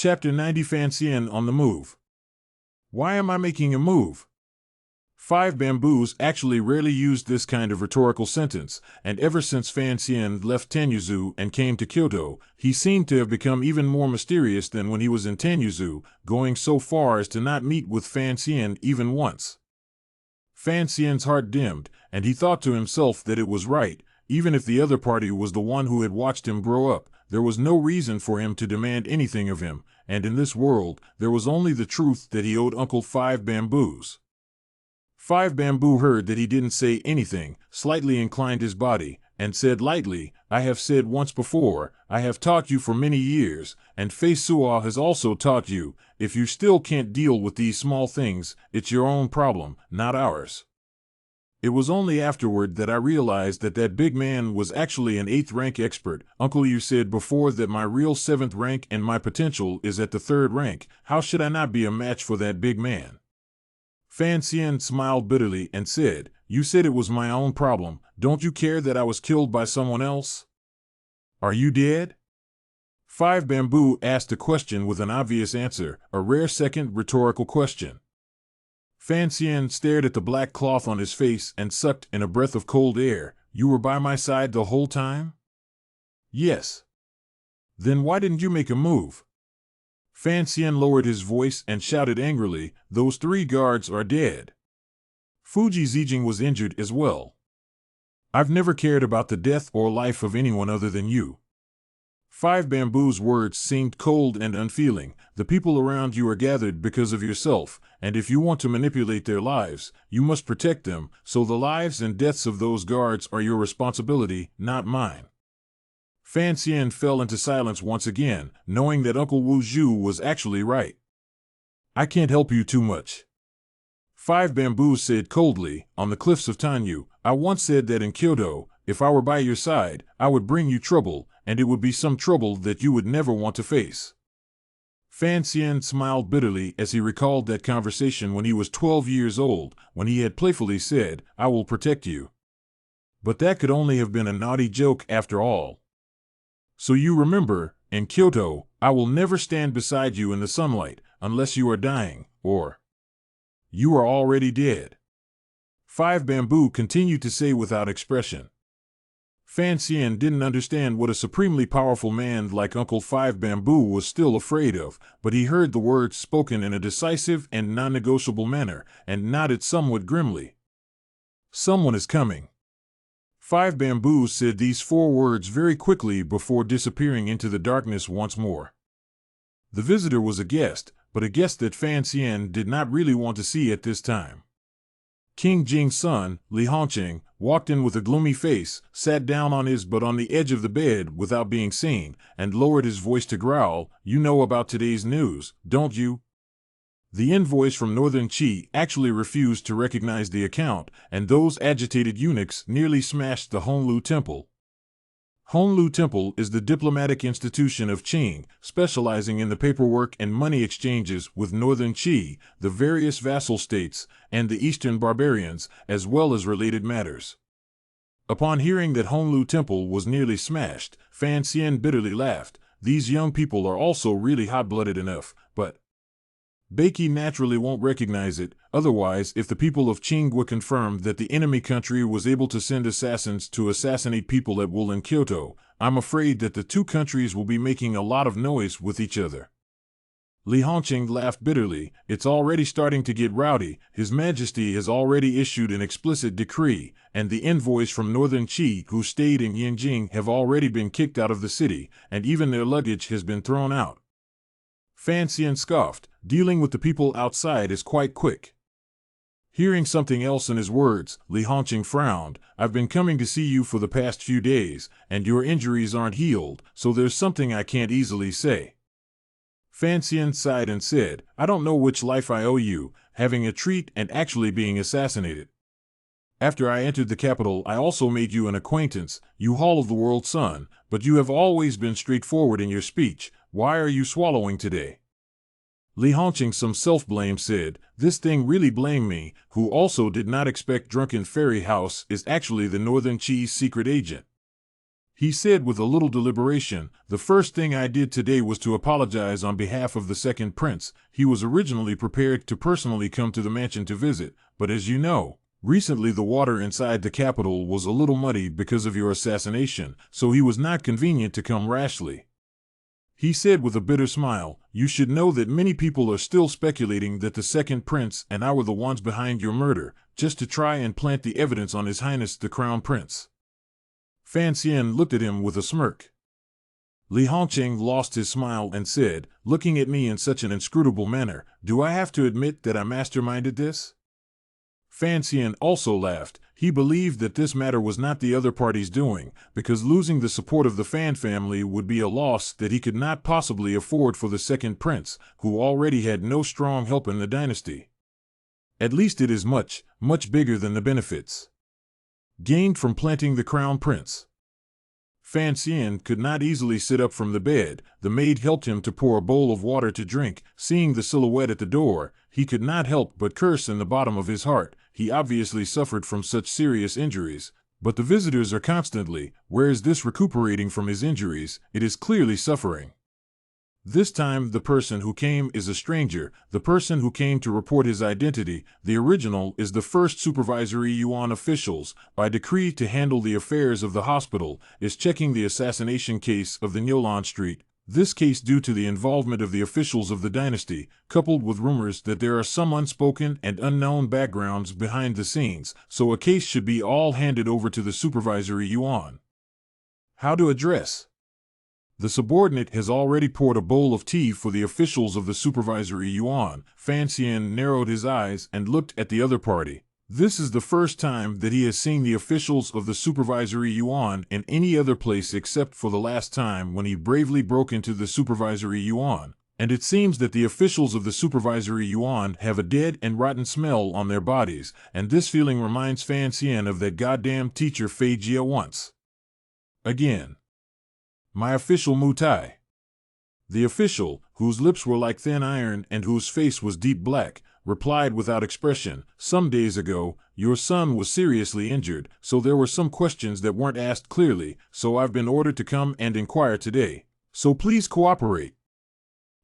Chapter 90 Fan Xian on the move. Why am I making a move? Five Bamboos actually rarely used this kind of rhetorical sentence, and ever since Fan Xian left Tanyuzu and came to Kyoto, he seemed to have become even more mysterious than when he was in Tanyuzu, going so far as to not meet with Fan Xian even once. Fan Xian's heart dimmed, and he thought to himself that it was right. Even if the other party was the one who had watched him grow up, there was no reason for him to demand anything of him, and in this world, there was only the truth that he owed Uncle Five Bamboos. Five Bamboo heard that he didn't say anything, slightly inclined his body, and said lightly, "I have said once before, I have taught you for many years, and Fei Suo has also taught you. If you still can't deal with these small things, it's your own problem, not ours." It was only afterward that I realized that that big man was actually an 8th rank expert. "Uncle, you said before that my real 7th rank and my potential is at the 3rd rank. How should I not be a match for that big man?" Fan Xian smiled bitterly and said, "You said it was my own problem. Don't you care that I was killed by someone else? Are you dead?" Five Bamboo asked a question with an obvious answer, a rare second rhetorical question. Fan Xian stared at the black cloth on his face and sucked in a breath of cold air. "You were by my side the whole time?" "Yes." "Then why didn't you make a move?" Fan Xian lowered his voice and shouted angrily, "Those 3 guards are dead. Fuji Zijing was injured as well. I've never cared about the death or life of anyone other than you." Five Bamboo's words seemed cold and unfeeling. "The people around you are gathered because of yourself, and if you want to manipulate their lives, you must protect them, so the lives and deaths of those guards are your responsibility, not mine." Fan Xian fell into silence once again, knowing that Uncle Wu Zhu was actually right. "I can't help you too much." Five Bamboos said coldly, "On the cliffs of Tanyu, I once said that in Kyoto, if I were by your side, I would bring you trouble, and it would be some trouble that you would never want to face." Fan Xian smiled bitterly as he recalled that conversation when he was 12 years old, when he had playfully said, "I will protect you." But that could only have been a naughty joke after all. "So you remember, in Kyoto, I will never stand beside you in the sunlight, unless you are dying, or you are already dead." Five Bamboo continued to say without expression. Fan Xian didn't understand what a supremely powerful man like Uncle Five Bamboo was still afraid of, but he heard the words spoken in a decisive and non-negotiable manner, and nodded somewhat grimly. "Someone is coming." Five Bamboos said these 4 words very quickly before disappearing into the darkness once more. The visitor was a guest, but a guest that Fan Xian did not really want to see at this time. King Jing's son, Li Hongqing, walked in with a gloomy face, sat down on his butt on the edge of the bed without being seen, and lowered his voice to growl, "You know about today's news, don't you?" The envoys from Northern Qi actually refused to recognize the account, and those agitated eunuchs nearly smashed the Honlu Temple. Honlu Temple is the diplomatic institution of Qing, specializing in the paperwork and money exchanges with Northern Qi, the various vassal states, and the Eastern barbarians, as well as related matters. Upon hearing that Honlu Temple was nearly smashed, Fan Xian bitterly laughed. "These young people are also really hot-blooded enough, but Beiki naturally won't recognize it. Otherwise, if the people of Qingwa confirmed that the enemy country was able to send assassins to assassinate people at will in Kyoto, I'm afraid that the 2 countries will be making a lot of noise with each other." Li Hongqing laughed bitterly. "It's already starting to get rowdy. His Majesty has already issued an explicit decree, and the envoys from Northern Qi who stayed in Yanjing have already been kicked out of the city, and even their luggage has been thrown out." Fan Xian scoffed. "Dealing with the people outside is quite quick." Hearing something else in his words, Li Hongqing frowned. "I've been coming to see you for the past few days, and your injuries aren't healed, so there's something I can't easily say." Fan Xian sighed and said, "I don't know which life I owe you, having a treat and actually being assassinated. After I entered the capital, I also made you an acquaintance, you Hall of the World Sun, but you have always been straightforward in your speech. Why are you swallowing today?" Li Hongqing, some self-blame, said, "This thing really blamed me, who also did not expect Drunken Fairy House is actually the Northern Qi's secret agent." He said with a little deliberation, "The first thing I did today was to apologize on behalf of the second prince. He was originally prepared to personally come to the mansion to visit, but as you know, recently the water inside the capital was a little muddy because of your assassination, so he was not convenient to come rashly." He said with a bitter smile, "You should know that many people are still speculating that the second prince and I were the ones behind your murder, just to try and plant the evidence on His Highness the Crown Prince." Fan Xian looked at him with a smirk. Li Hongqing lost his smile and said, looking at me in such an inscrutable manner, "Do I have to admit that I masterminded this?" Fan Xian also laughed. He believed that this matter was not the other party's doing, because losing the support of the Fan family would be a loss that he could not possibly afford for the second prince, who already had no strong help in the dynasty. At least it is much, much bigger than the benefits gained from planting the crown prince. Fan Xian could not easily sit up from the bed. The maid helped him to pour a bowl of water to drink. Seeing the silhouette at the door, he could not help but curse in the bottom of his heart. He obviously suffered from such serious injuries, but the visitors are constantly, where is this recuperating from his injuries? It is clearly suffering. This time the person who came is a stranger, the person who came to report his identity. The original is the first supervisory Yuan officials, by decree to handle the affairs of the hospital, is checking the assassination case of the Nyolan Street. This case due to the involvement of the officials of the dynasty, coupled with rumors that there are some unspoken and unknown backgrounds behind the scenes, so a case should be all handed over to the supervisory Yuan. How to address? The subordinate has already poured a bowl of tea for the officials of the supervisory Yuan. Fan Xian narrowed his eyes and looked at the other party. This is the first time that he has seen the officials of the supervisory Yuan in any other place except for the last time when he bravely broke into the supervisory Yuan. And it seems that the officials of the supervisory Yuan have a dead and rotten smell on their bodies, and this feeling reminds Fan Xian of that goddamn teacher Fei Jia once. Again. My official Mu Tai. The official, whose lips were like thin iron and whose face was deep black, replied without expression, "Some days ago, your son was seriously injured, so there were some questions that weren't asked clearly, so I've been ordered to come and inquire today. So please cooperate."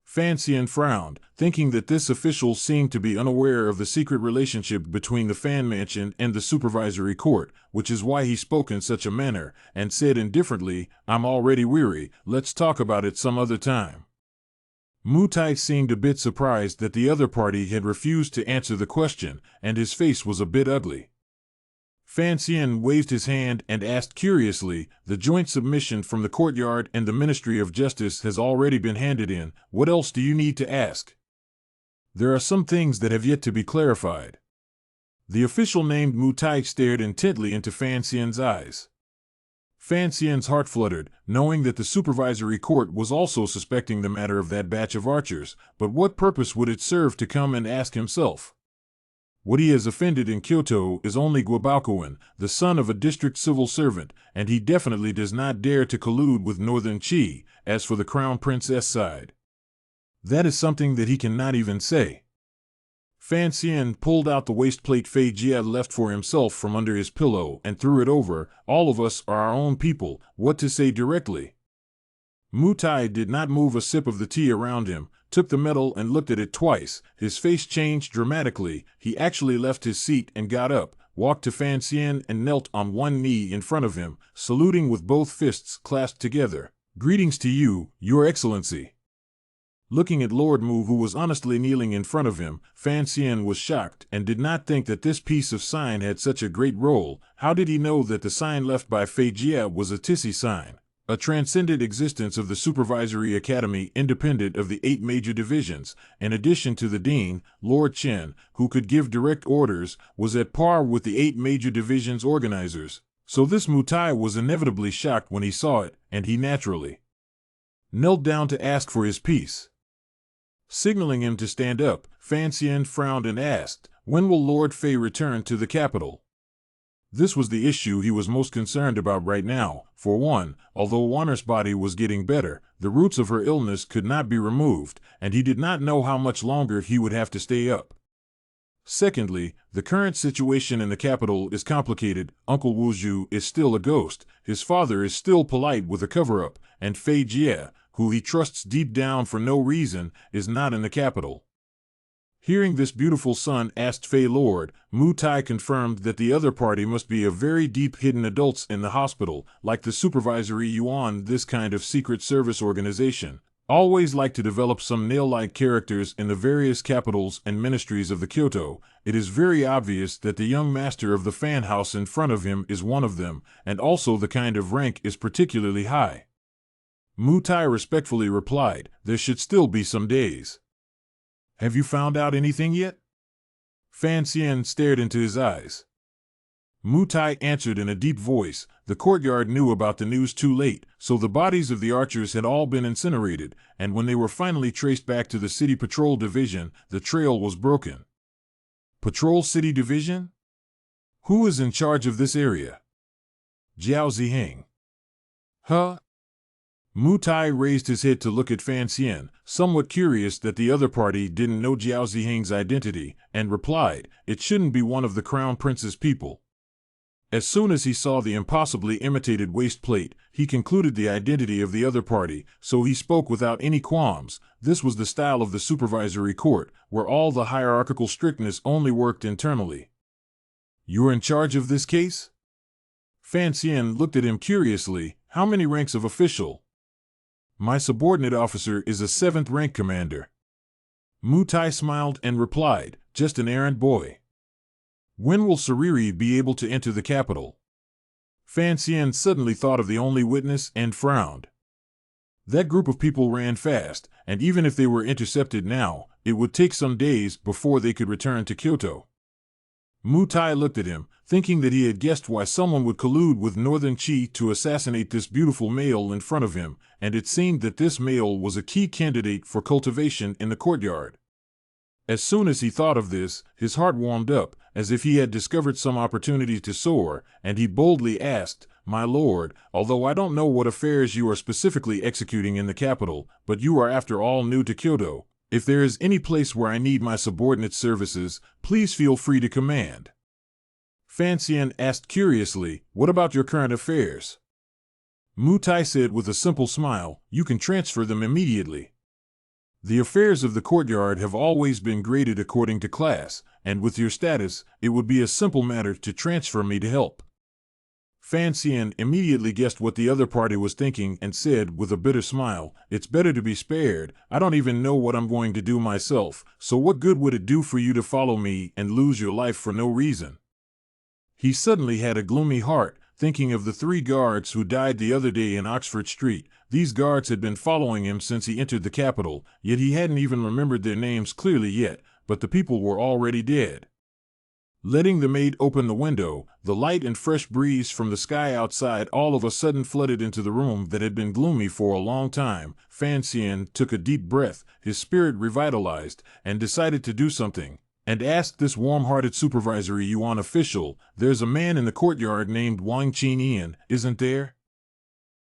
Fan Xian frowned, thinking that this official seemed to be unaware of the secret relationship between the Fan Mansion and the supervisory court, which is why he spoke in such a manner, and said indifferently, "I'm already weary, let's talk about it some other time." Mu Tai seemed a bit surprised that the other party had refused to answer the question, and his face was a bit ugly. Fan Xian waved his hand and asked curiously, "The joint submission from the courtyard and the Ministry of Justice has already been handed in. What else do you need to ask?" "There are some things that have yet to be clarified." The official named Mu Tai stared intently into Fan Xian's eyes. Fan Xian's heart fluttered, knowing that the supervisory court was also suspecting the matter of that batch of archers, but what purpose would it serve to come and ask himself? What he has offended in Kyoto is only Guobaokuan, the son of a district civil servant, and he definitely does not dare to collude with Northern Qi. As for the Crown Princess side, that is something that he cannot even say. Fan Xian pulled out the waistplate Fei Jia left for himself from under his pillow and threw it over. "All of us are our own people, what to say directly?" Mu Tai did not move a sip of the tea around him, took the medal and looked at it twice. His face changed dramatically. He actually left his seat and got up, walked to Fan Xian and knelt on one knee in front of him, saluting with both fists clasped together. "Greetings to you, Your Excellency." Looking at Lord Mu, who was honestly kneeling in front of him, Fan Xian was shocked and did not think that this piece of sign had such a great role. How did he know that the sign left by Fei Jia was a Tissi sign? A transcendent existence of the Supervisory Academy independent of the 8 major divisions, in addition to the Dean, Lord Chen, who could give direct orders, was at par with the 8 major divisions' organizers. So this Mu Tai was inevitably shocked when he saw it, and he naturally knelt down to ask for his peace. Signaling him to stand up, Fan Xian frowned and asked, "When will Lord Fei return to the capital?" This was the issue he was most concerned about right now. For one, although Wanner's body was getting better, the roots of her illness could not be removed, and he did not know how much longer he would have to stay up. Secondly, the current situation in the capital is complicated. Uncle Wuzhu is still a ghost, his father is still polite with a cover-up, and Fei Jie, who he trusts deep down for no reason, is not in the capital. Hearing this, beautiful son asked Fei Lord, Mu Tai confirmed that the other party must be a very deep hidden adults in the hospital, like the supervisory yuan. This kind of secret service organization always like to develop some nail-like characters in the various capitals and ministries of the Kyoto. It is very obvious that the young master of the fan house in front of him is one of them, and also the kind of rank is particularly high. Mu Tai respectfully replied, there should still be some days. Have you found out anything yet? Fan Xian stared into his eyes. Mu Tai answered in a deep voice, the courtyard knew about the news too late, so the bodies of the archers had all been incinerated, and when they were finally traced back to the City Patrol Division, the trail was broken. Patrol City Division? Who is in charge of this area? Jiao Ziheng. Huh? Mu Tai raised his head to look at Fan Xian, somewhat curious that the other party didn't know Jiao Ziheng's identity, and replied, it shouldn't be one of the Crown Prince's people. As soon as he saw the impossibly imitated waist plate, he concluded the identity of the other party, so he spoke without any qualms. This was the style of the supervisory court, where all the hierarchical strictness only worked internally. You're in charge of this case? Fan Xian looked at him curiously. How many ranks of official? My subordinate officer is a 7th rank commander. Mu Tai smiled and replied, just an errand boy. When will Sariri be able to enter the capital? Fan Xian suddenly thought of the only witness and frowned. That group of people ran fast, and even if they were intercepted now, it would take some days before they could return to Kyoto. Mu Tai looked at him, thinking that he had guessed why someone would collude with Northern Qi to assassinate this beautiful male in front of him, and it seemed that this male was a key candidate for cultivation in the courtyard. As soon as he thought of this, his heart warmed up, as if he had discovered some opportunity to soar, and he boldly asked, My lord, although I don't know what affairs you are specifically executing in the capital, but you are after all new to Kyoto, if there is any place where I need my subordinate services, please feel free to command. Fan Xian asked curiously, what about your current affairs? Mu Tai said with a simple smile, you can transfer them immediately. The affairs of the courtyard have always been graded according to class, and with your status, it would be a simple matter to transfer me to help. Fan Xian immediately guessed what the other party was thinking and said with a bitter smile, it's better to be spared. I don't even know what I'm going to do myself, so what good would it do for you to follow me and lose your life for no reason? He suddenly had a gloomy heart, thinking of the 3 guards who died the other day in Oxford Street. These guards had been following him since he entered the capital, yet he hadn't even remembered their names clearly yet, but the people were already dead. Letting the maid open the window, the light and fresh breeze from the sky outside all of a sudden flooded into the room that had been gloomy for a long time. Fan Xian took a deep breath, his spirit revitalized, and decided to do something, and asked this warm-hearted supervisory yuan official, there's a man in the courtyard named Wang Qinian, isn't there?